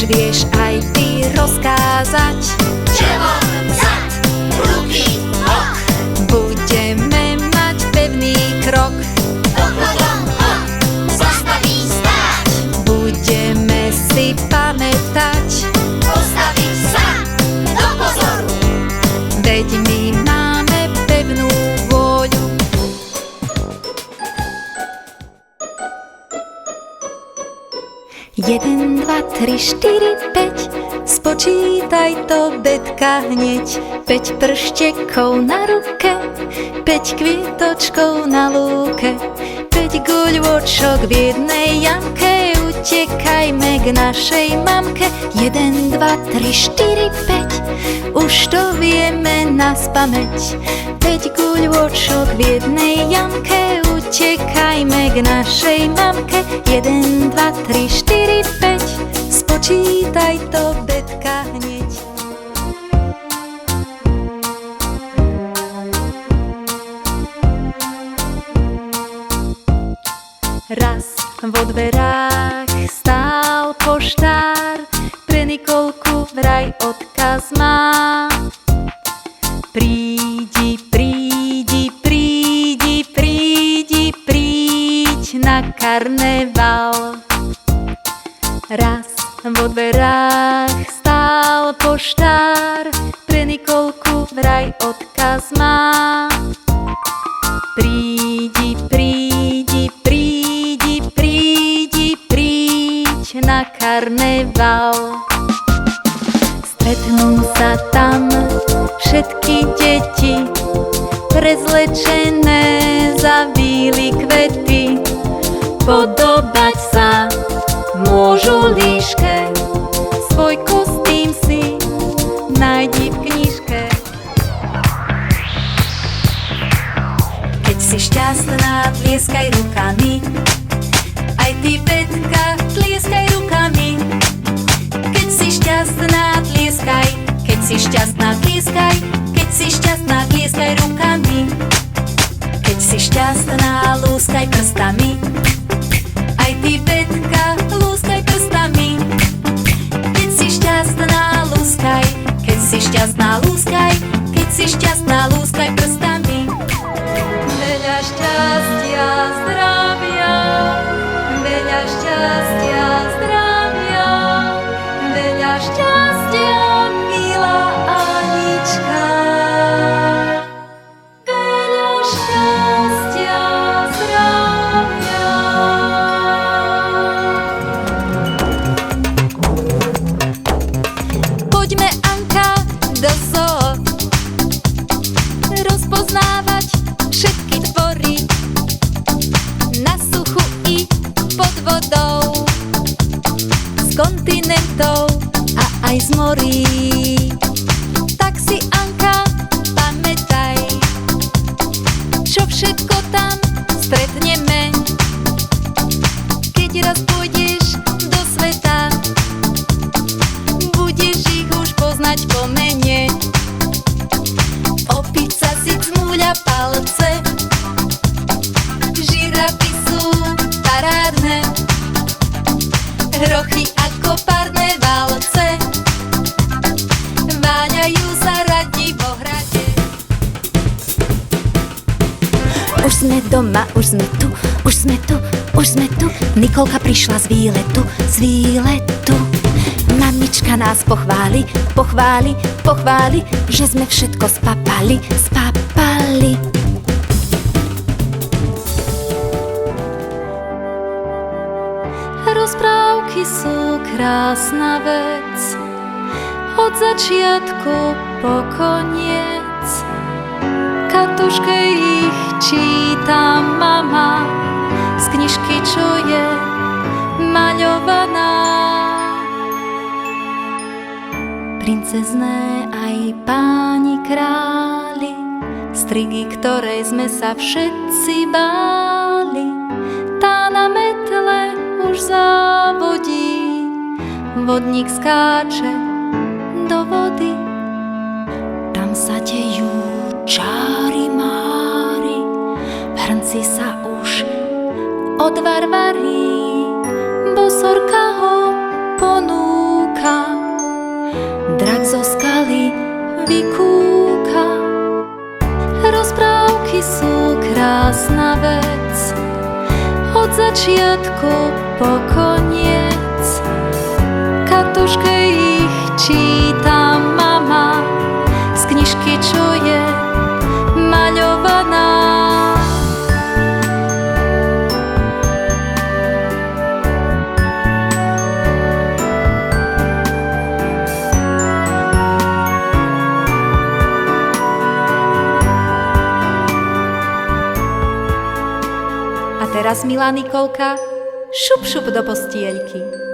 vieš aj ty rozkázať. Čelo, zad, ruky, bok. Budeme mať pevný krok. Dochodom hop, zastaví stáť. Budeme si pamätať. Postaviť sa do pozoru. Veď my máme pevnú vôľu. Jeden, dva, tri, štyri, päť. Spočítaj to, Betka, hneď. 5 prštekov na ruke, 5 kvietočkov na lúke, 5 guľôčok v jednej jamke. Utekajme k našej mamke. 1, 2, 3, 4, 5. Už to vieme naspamäť. 5 guľôčok v jednej jamke. Utekajme k našej mamke. 1, 2, 3, 4, 5. Spočítaj to, Betka, hneď. Raz vo dverách stál poštár, pre Nikolku vraj odkaz má. Prídi, prídi, prídi, prídi, príď na karneval. Raz vo dverách stál poštár, pre Nikolku vraj odkaz má. Prídi, prídi, prídi, prídi, príď na karneval. Stretnú sa tam všetky deti, prezlečené za bíly kvety. Podobať sa môžu líške, svoj kostým si nájdi v knižke. Keď si šťastná, tlieskaj rukami, aj ty, Betka, tlieskaj rukami. Keď si šťastná, tlieskaj, keď si šťastná, tlieskaj, keď si šťastná, tlieskaj rukami. Keď si šťastná, lúskaj prstami, aj ty, Betka, lúskaj prstami. Keď si šťastná, lúskaj, keď si šťastná, lúskaj, keď si šťastná, lúskaj prstami. Veľa šťastia, zdravia, veľa šťastia, zdravia, veľa šťastia, milá Anička. Veľa šťastia, zdravia. Poďme, Anka, do zoo, rozpoznávať všetky tvory na suchu i pod vodou, z kontinentov a aj z morí. Tak si, Anka, pamätaj, čo všetko tam stretneme. Keď raz pôjdeš do sveta, budeš ich už poznať po mene. Opica si cmúľa palce, žirafy sú parádne, hrochy ako párne valce váľajú sa radi vo hrade. Už sme doma, už sme tu, už sme tu, už sme tu. Nikolka prišla z výletu, z výletu. Mamička nás pochváli, pochváli, pochváli, že sme všetko spapali, spapali. Rozprávky sú krásna vec, od začiatku po koniec. Katuške ich číta mama z knižky, čo je maľovaná. Princezné aj páni králi, strigy, ktorej sme sa všetci báli. Tá na metle už závodí, vodník skáče do vody. Tam sa dejú čáry máry, v hrnci sa už odvar varí. Bosorka ho ponúka lúka, drak zo skaly vykúka. Rozprávky sú krásna vec, od začiatku po koniec. Katuške ich číta mama z knižky, čo je maľovaná. A teraz, milá Nikolka, šup šup do postielky.